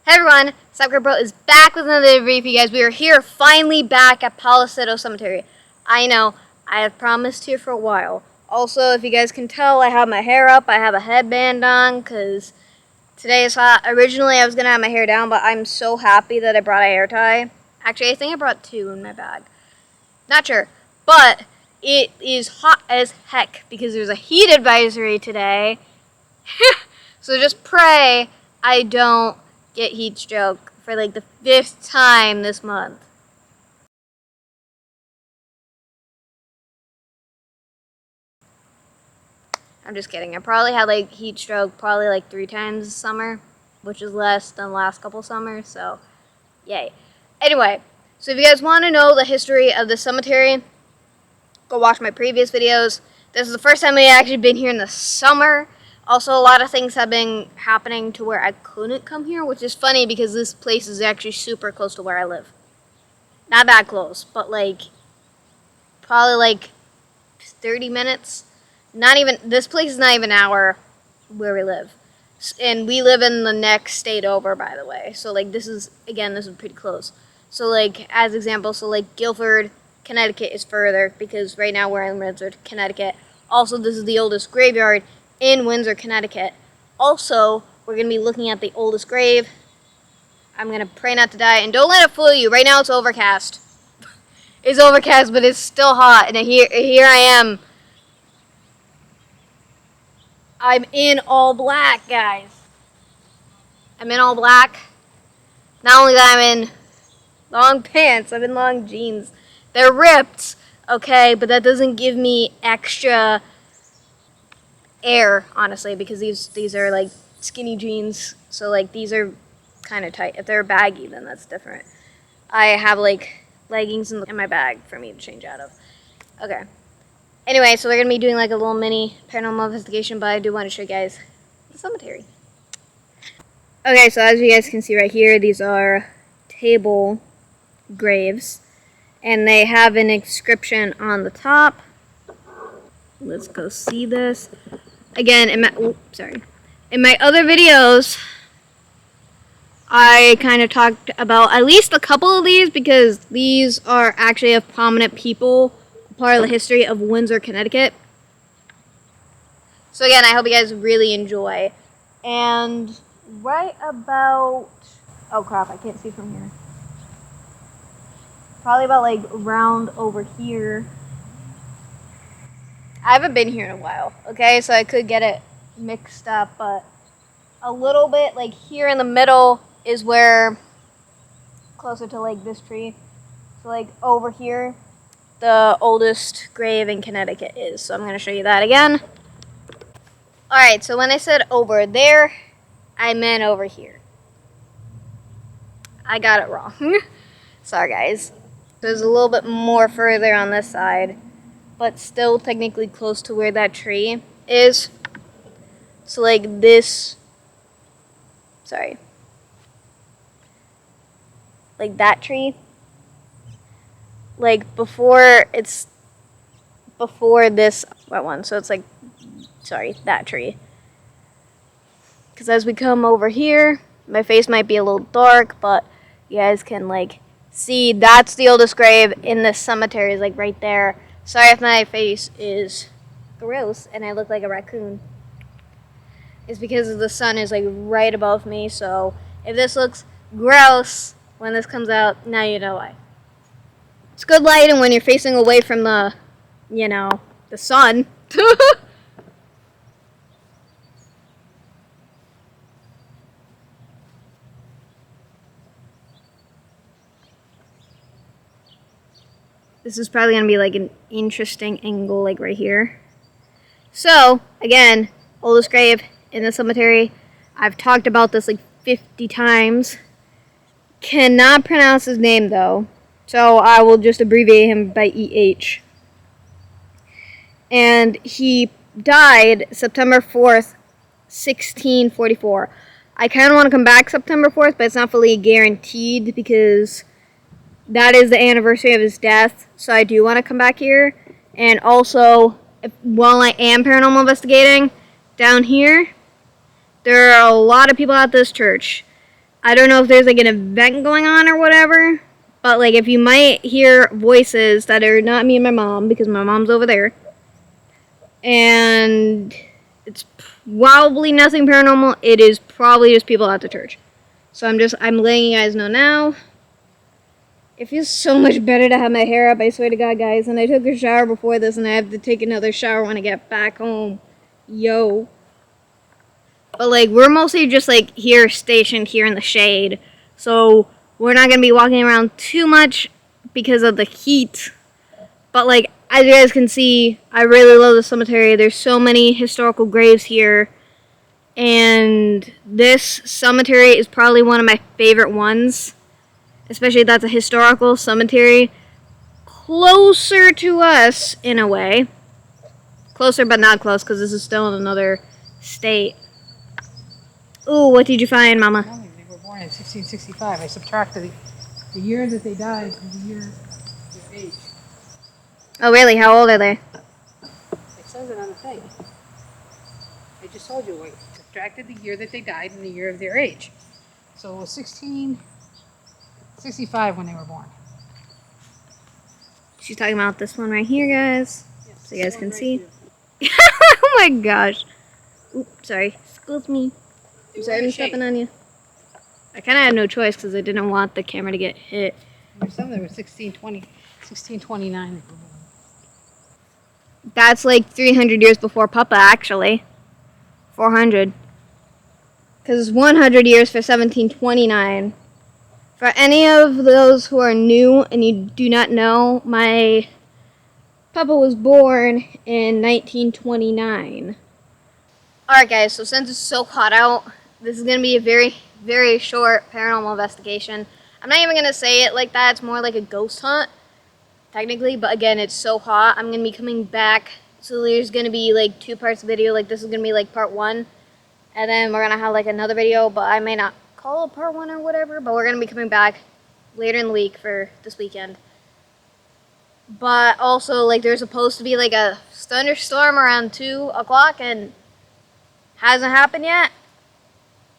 Hey everyone, Soccer Bro is back with another video for you guys. We are here finally back at Palisado Cemetery. I know, I have promised here for a while. Also, if you guys can tell, I have my hair up. I have a headband on because today is hot. Originally, I was going to have my hair down, but I'm so happy that I brought a hair tie. Actually, I think I brought two in my bag. Not sure, but it is hot as heck because there's a heat advisory today. So just pray I don't get heat stroke for like the 5th time this month. I'm just kidding. I probably had like heat stroke probably like 3 times this summer, which is less than the last couple summers, so yay. Anyway, so if you guys want to know the history of the cemetery, go watch my previous videos. This is the first time I've actually been here in the summer. Also, a lot of things have been happening to where I couldn't come here, which is funny because this place is actually super close to where I live. Not that close, but like, probably like 30 minutes. Not even, this place is not even an hour where we live. And we live in the next state over, by the way. So like, this is, again, this is pretty close. So like, as example, so like Guilford, Connecticut is further because right now we're in Windsor, Connecticut. Also, this is the oldest graveyard in Windsor, Connecticut. Also, we're going to be looking at the oldest grave. I'm going to pray not to die. And don't let it fool you. Right now it's overcast. It's overcast, but it's still hot. And here I am. I'm in all black, guys. I'm in all black. Not only that, I'm in long pants. I'm in long jeans. They're ripped, okay? But that doesn't give me extra air, honestly, because these are like skinny jeans, so like these are kind of tight. If they're baggy, then that's different. I have like leggings in my bag for me to change out of. Okay. Anyway, so we're gonna be doing like a little mini paranormal investigation, but I do want to show you guys the cemetery. Okay, so as you guys can see right here, these are table graves, and they have an inscription on the top. Let's go see this. Again, in my other videos, I kind of talked about at least a couple of these because these are actually of prominent people, part of the history of Windsor, Connecticut. So again, I hope you guys really enjoy. And right about, oh crap, I can't see from here. Probably about like around over here. I haven't been here in a while, okay, so I could get it mixed up, but a little bit, like here in the middle is where, closer to like this tree, so like over here, the oldest grave in Connecticut is, so I'm going to show you that again. Alright, so when I said over there, I meant over here. I got it wrong. Sorry guys. There's a little bit more further on this side, but still technically close to where that tree is. So like this, sorry, like that tree, like before this wet one, so it's like, sorry, that tree. Because as we come over here, my face might be a little dark, but you guys can like see that's the oldest grave in this cemetery, is like right there. Sorry if my face is gross and I look like a raccoon. It's because the sun is like right above me, so if this looks gross when this comes out, now you know why. It's good lighting when you're facing away from the, you know, the sun. This is probably going to be like an interesting angle, like right here. So, again, oldest grave in the cemetery. I've talked about this like 50 times. Cannot pronounce his name though, so I will just abbreviate him by EH. And he died September 4th, 1644. I kind of want to come back September 4th, but it's not fully guaranteed because that is the anniversary of his death, so I do want to come back here. And also, while I am paranormal investigating, down here, there are a lot of people at this church. I don't know if there's like an event going on or whatever, but like if you might hear voices that are not me and my mom, because my mom's over there, and it's probably nothing paranormal, it is probably just people at the church. So I'm letting you guys know now. It feels so much better to have my hair up, I swear to God, guys. And I took a shower before this, and I have to take another shower when I get back home. Yo. But, like, we're mostly just, like, here, stationed here in the shade. So, we're not going to be walking around too much because of the heat. But, like, as you guys can see, I really love the cemetery. There's so many historical graves here. And this cemetery is probably one of my favorite ones. Especially that's a historical cemetery. Closer to us, in a way. Closer but not close, because this is still in another state. Ooh, what did you find, Mama? They were born in 1665. I subtracted the year that they died from the year of their age. Oh, really? How old are they? It says it on the thing. I just told you, I subtracted the year that they died and the year of their age. So it was 1665 when they were born. She's talking about this one right here, guys. Yes, So you guys can right see. here. Oh my gosh. Oops, sorry. Excuse me. I'm sorry I'm stepping on you. I kind of had no choice because I didn't want the camera to get hit. There's some that were 1620, 1629. That's like 300 years before Papa, actually. 400. Because it's 100 years for 1729. For any of those who are new and you do not know, my Papa was born in 1929. Alright guys, so since it's so hot out, this is going to be a very, very short paranormal investigation. I'm not even going to say it like that, it's more like a ghost hunt, technically, but again, it's so hot, I'm going to be coming back, so there's going to be like 2 parts of video, like this is going to be like part 1, and then we're going to have like another video, but I may not call it part 1 or whatever, but we're going to be coming back later in the week for this weekend. But also, like, there's supposed to be like a thunderstorm around 2 o'clock, and hasn't happened yet.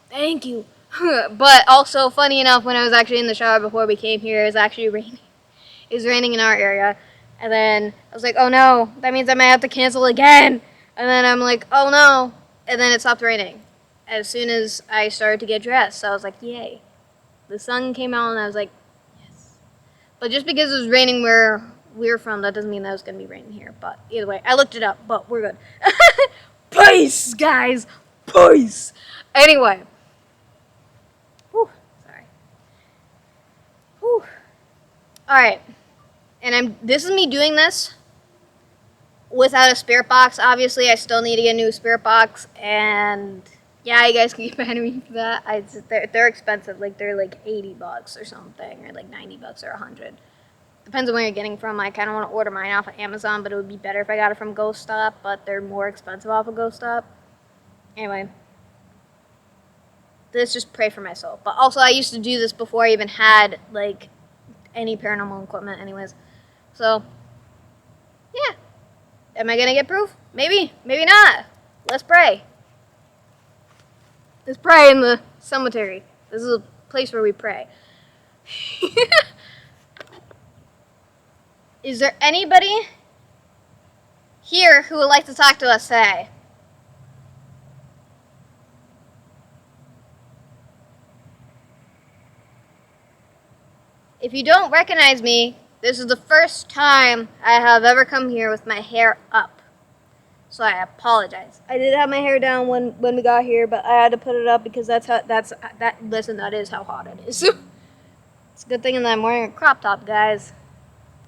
Thank you. But also, funny enough, when I was actually in the shower before we came here, it was actually raining. It was raining in our area. And then I was like, oh no, that means I might have to cancel again. And then I'm like, oh no. And then it stopped raining as soon as I started to get dressed. So I was like, yay. The sun came out and I was like, yes. But just because it was raining where we're from, that doesn't mean that it was going to be raining here. But either way, I looked it up, but we're good. Peace, guys. Peace. Anyway. Whew. Sorry. Whew. Alright. And this is me doing this without a spirit box. Obviously, I still need to get a new spirit box. And yeah, you guys can get mad at me for that. They're expensive. Like, they're like $80 or something. Or like $90 or $100. Depends on where you're getting from. I kind of want to order mine off of Amazon, but it would be better if I got it from Ghost Stop, but they're more expensive off of Ghost Stop. Anyway. Let's just pray for my soul. But also, I used to do this before I even had, like, any paranormal equipment anyways. So, yeah. Am I going to get proof? Maybe. Maybe not. Let's pray. Let's pray in the cemetery. This is a place where we pray. Is there anybody here who would like to talk to us today? If you don't recognize me, this is the first time I have ever come here with my hair up. So I apologize. I did have my hair down when we got here, but I had to put it up because that is how hot it is. It's a good thing that I'm wearing a crop top, guys.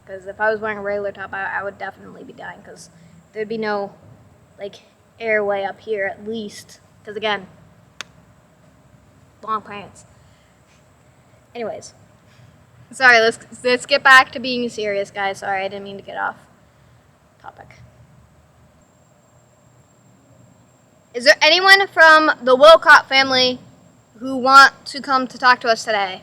Because if I was wearing a regular top, I would definitely be dying. Because there'd be no, like, airway up here at least. Because, again, long pants. Anyways. Sorry, let's get back to being serious, guys. Sorry, I didn't mean to get off topic. Is there anyone from the Wilcott family who want to come to talk to us today?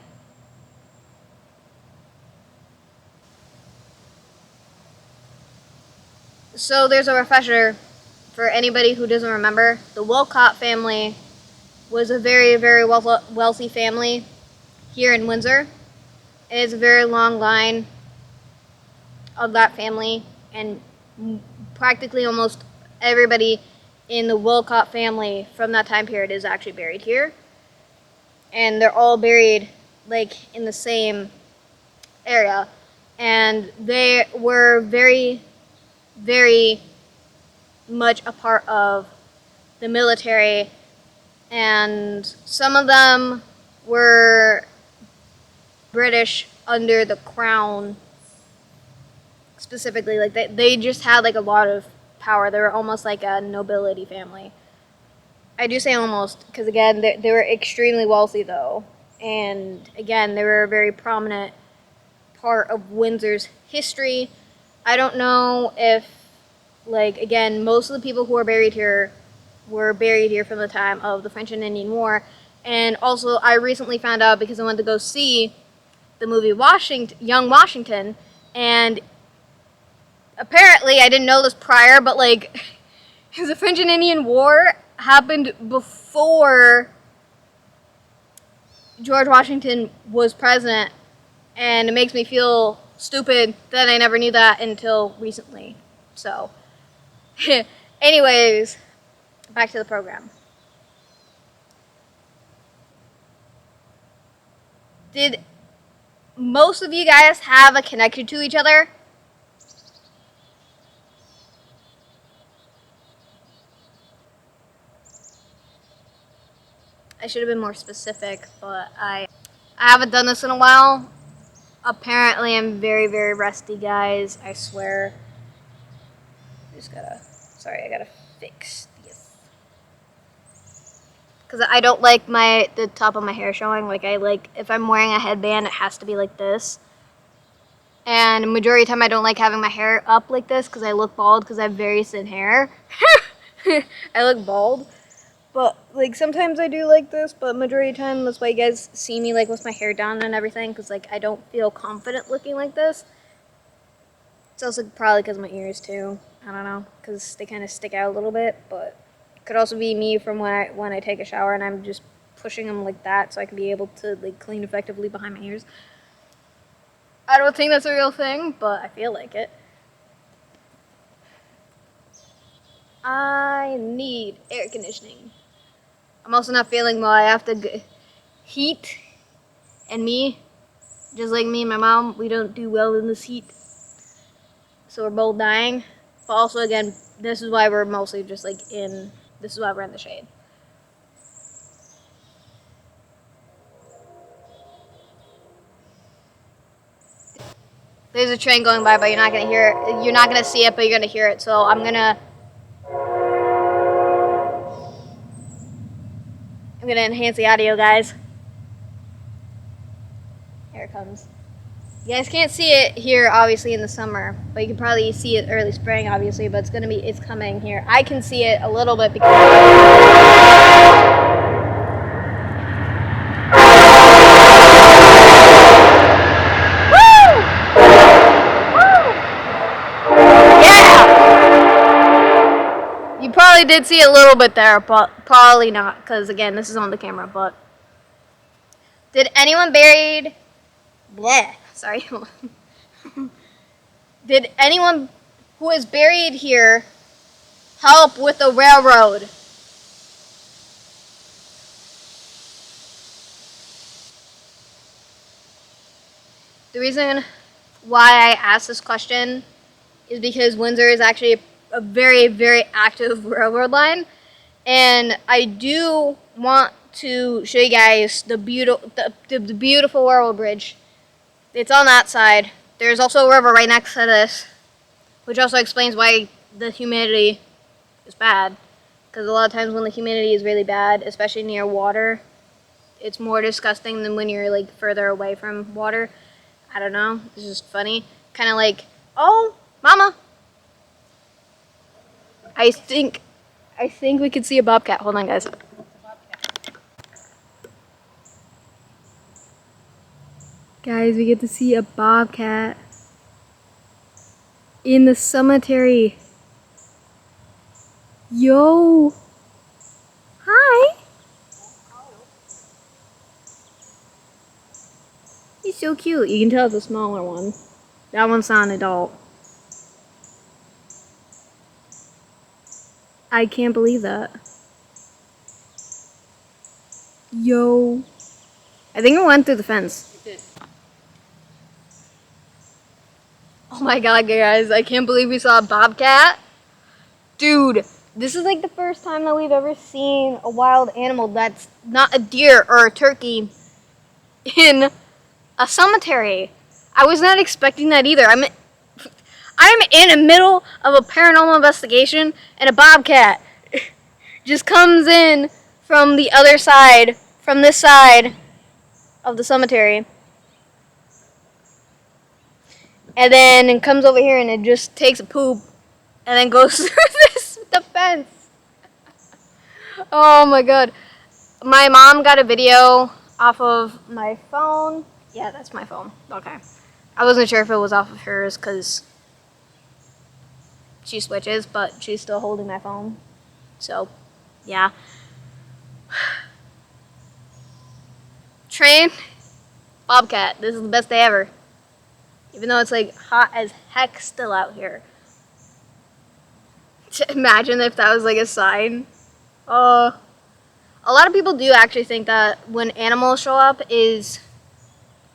So there's a refresher for anybody who doesn't remember. The Wilcott family was a very, very wealthy family here in Windsor. It is a very long line of that family, and practically almost everybody in the Wilcott family from that time period is actually buried here. And they're all buried like in the same area. And they were very, very much a part of the military, and some of them were British under the crown specifically. Like they just had like a lot of power. They were almost like a nobility family. I do say almost because again they were extremely wealthy though, and again they were a very prominent part of Windsor's history. I don't know if, like, again, most of the people who are buried here were buried here from the time of the French and Indian War. And also, I recently found out because I went to go see the movie Young Washington, and apparently I didn't know this prior, but like, the French and Indian War happened before George Washington was president, and it makes me feel stupid that I never knew that until recently. So, anyways, back to the program. Did most of you guys have a connection to each other? I should have been more specific, but I haven't done this in a while. Apparently, I'm very, very rusty, guys. I swear. I gotta fix this. Because I don't like the top of my hair showing. Like, if I'm wearing a headband, it has to be like this. And majority of the time, I don't like having my hair up like this because I look bald because I have very thin hair. I look bald. But, like, sometimes I do like this, but majority of the time, that's why you guys see me, like, with my hair down and everything, because, like, I don't feel confident looking like this. It's also probably because of my ears, too. I don't know, because they kind of stick out a little bit, but it could also be me from when I take a shower and I'm just pushing them like that so I can be able to, like, clean effectively behind my ears. I don't think that's a real thing, but I feel like it. I need air conditioning. I'm also not feeling well. I have to heat, and me, just like me and my mom, we don't do well in this heat. So we're both dying. But also, again, this is why we're mostly just like this is why we're in the shade. There's a train going by, but you're not gonna hear it. You're not gonna see it, but you're gonna hear it. So I'm gonna enhance the audio, guys. Here it comes. You guys can't see it here, obviously, in the summer, but you can probably see it early spring, obviously, but it's coming here. I can see it a little bit because... Woo! Woo! Yeah! You probably did see it a little bit there, but probably not, because, again, this is on the camera, but... Did anyone buried... Bleh. Sorry. Did anyone who is buried here help with the railroad? The reason why I asked this question is because Windsor is actually a very, very active railroad line, and I do want to show you guys the beautiful railroad bridge. It's on that side. There's also a river right next to this, which also explains why the humidity is bad. Because a lot of times when the humidity is really bad, especially near water, it's more disgusting than when you're like further away from water. I don't know. It's just funny. Kind of like, oh, mama. I think we could see a bobcat. Hold on, guys. Guys, we get to see a bobcat in the cemetery. Yo. Hi. He's so cute. You can tell it's a smaller one. That one's not an adult. I can't believe that. Yo. I think it went through the fence. It did. Oh my god, guys. I can't believe we saw a bobcat. Dude, this is like the first time that we've ever seen a wild animal that's not a deer or a turkey in a cemetery. I was not expecting that either. I'm in the middle of a paranormal investigation and a bobcat just comes in from the other side, from this side of the cemetery. And then it comes over here and it just takes a poop and then goes through the fence. Oh my god. My mom got a video off of my phone. Yeah, that's my phone. Okay. I wasn't sure if it was off of hers because she switches, but she's still holding my phone. So, yeah. Train, bobcat. This is the best day ever. Even though it's like hot as heck still out here. Imagine if that was like a sign. A lot of people do actually think that when animals show up is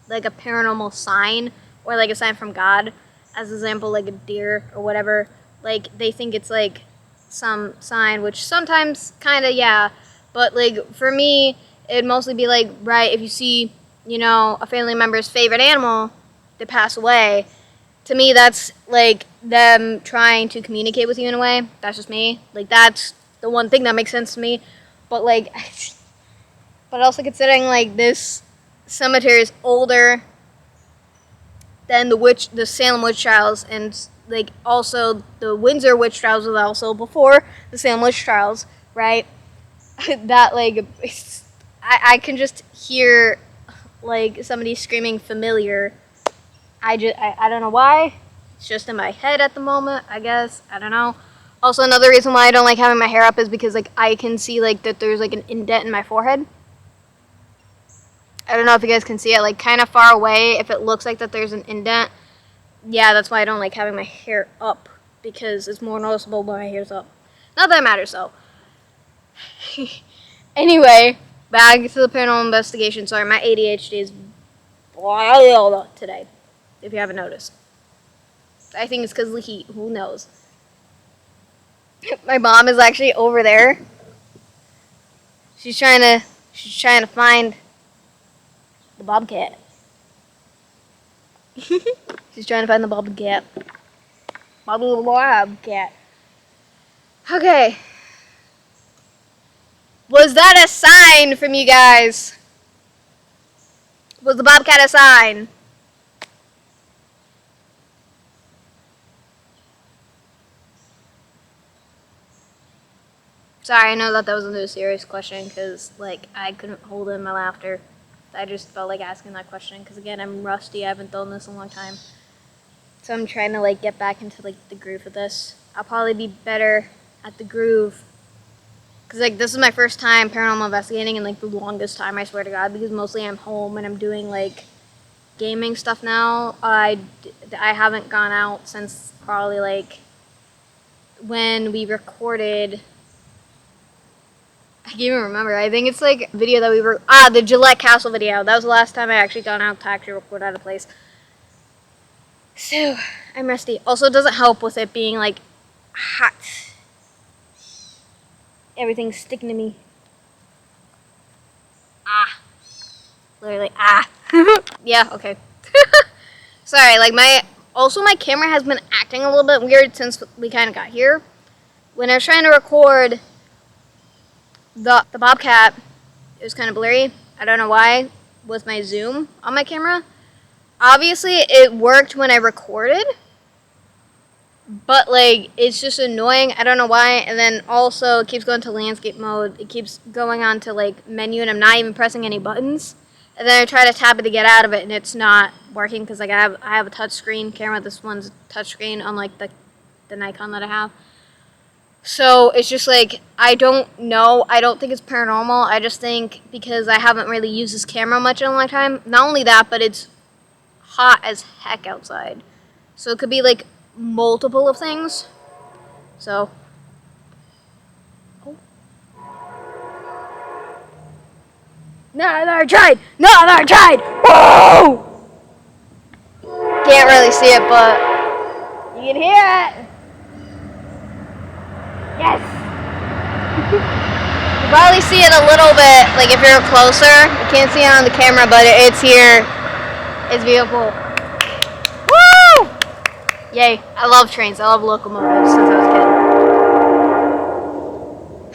like a paranormal sign or like a sign from God. As an example, like a deer or whatever. Like they think it's like some sign, which sometimes kind of, yeah. But like for me, it'd mostly be like, right, if you see, you know, a family member's favorite animal to pass away, to me that's like them trying to communicate with you in a way. That's just me. Like that's the one thing that makes sense to me. But like, but also considering like this cemetery is older than the Salem witch trials, and like also the Windsor witch trials was also before the Salem witch trials, right? That like I can just hear like somebody screaming familiar. I don't know why. It's just in my head at the moment, I guess. I don't know. Also, another reason why I don't like having my hair up is because like I can see like that there's like an indent in my forehead. I don't know if you guys can see it, like kind of far away. If it looks like that there's an indent, yeah, that's why I don't like having my hair up, because it's more noticeable when my hair's up. Not that it matters though. Anyway, back to the paranormal investigation. Sorry, my ADHD is wild today, if you haven't noticed. I think it's because of the heat. Who knows? My mom is actually over there. She's trying to find the bobcat. She's trying to find the bobcat. Bobcat. Okay. Was that a sign from you guys? Was the bobcat a sign? Sorry, I know that wasn't a serious question because, like, I couldn't hold in my laughter. I just felt like asking that question because, again, I'm rusty. I haven't done this in a long time. So I'm trying to, like, get back into, like, the groove of this. I'll probably be better at the groove because, like, this is my first time paranormal investigating in, like, the longest time, I swear to God, because mostly I'm home and I'm doing, like, gaming stuff now. I haven't gone out since probably, like, when we recorded... I can't even remember. I think it's like a video that we were... the Gillette Castle video. That was the last time I actually gone out to actually record out of place. So, I'm rusty. Also, it doesn't help with it being, like, hot. Everything's sticking to me. Literally, Yeah, okay. Sorry, like, my camera has been acting a little bit weird since we kind of got here. When I was trying to record... The bobcat, it was kind of blurry. I don't know why, with my zoom on my camera. Obviously, it worked when I recorded, but, like, it's just annoying. I don't know why. And then also, it keeps going to landscape mode. It keeps going on to, like, menu, and I'm not even pressing any buttons. And then I try to tap it to get out of it, and it's not working because, like, I have a touchscreen camera. This one's touchscreen, unlike the Nikon that I have. So it's just like, I don't know. I don't think it's paranormal. I just think because I haven't really used this camera much in a long time. Not only that, but it's hot as heck outside. So it could be like multiple of things. So. Oh. No, I tried! No, I tried! Whoa! Can't really see it, but you can hear it. Yes! You probably see it a little bit, like if you're closer. You can't see it on the camera, but it's here. It's beautiful. Woo! Yay. I love trains. I love locomotives since I was a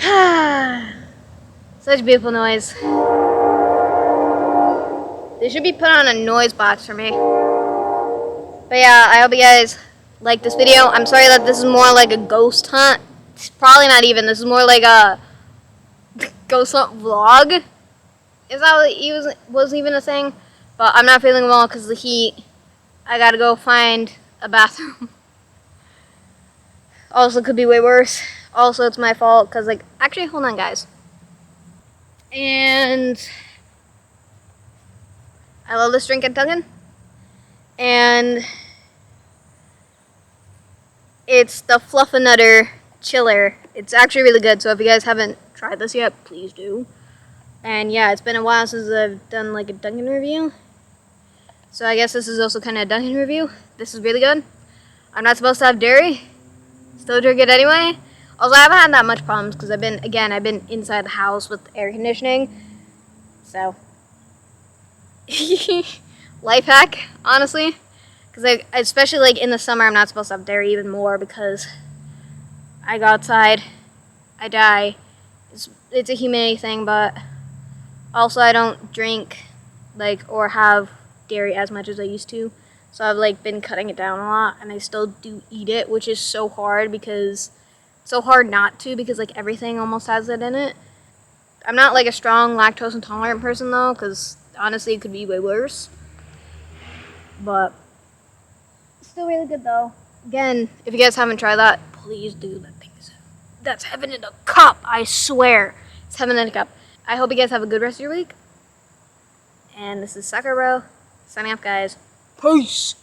kid. Such beautiful noise. They should be put on a noise box for me. But yeah, I hope you guys like this video. I'm sorry that this is more like a ghost hunt. It's probably not even. This is more like a ghost hunt vlog. Is that what was even a thing? But I'm not feeling well because of the heat. I gotta go find a bathroom. Also, could be way worse. Also, it's my fault because, like, actually, hold on, guys. And I love this drink at Dunkin'. And it's the Fluffernutter Chiller. It's actually really good, so if you guys haven't tried this yet, please do. And yeah, it's been a while since I've done like a Dunkin' review. So I guess this is also kind of a Dunkin' review. This is really good. I'm not supposed to have dairy. Still drink it anyway. Also, I haven't had that much problems because I've been inside the house with air conditioning. So, life hack, honestly. Because especially like in the summer, I'm not supposed to have dairy even more because I go outside, I die. It's a humidity thing, but also I don't drink like or have dairy as much as I used to. So I've like been cutting it down a lot, and I still do eat it, which is so hard because it's so hard not to because like everything almost has it in it. I'm not like a strong lactose intolerant person though, because honestly it could be way worse. But still really good though. Again, if you guys haven't tried that, please do. That's heaven in a cup, I swear. It's heaven in a cup. I hope you guys have a good rest of your week. And this is Sucker Bro, signing off, guys. Peace!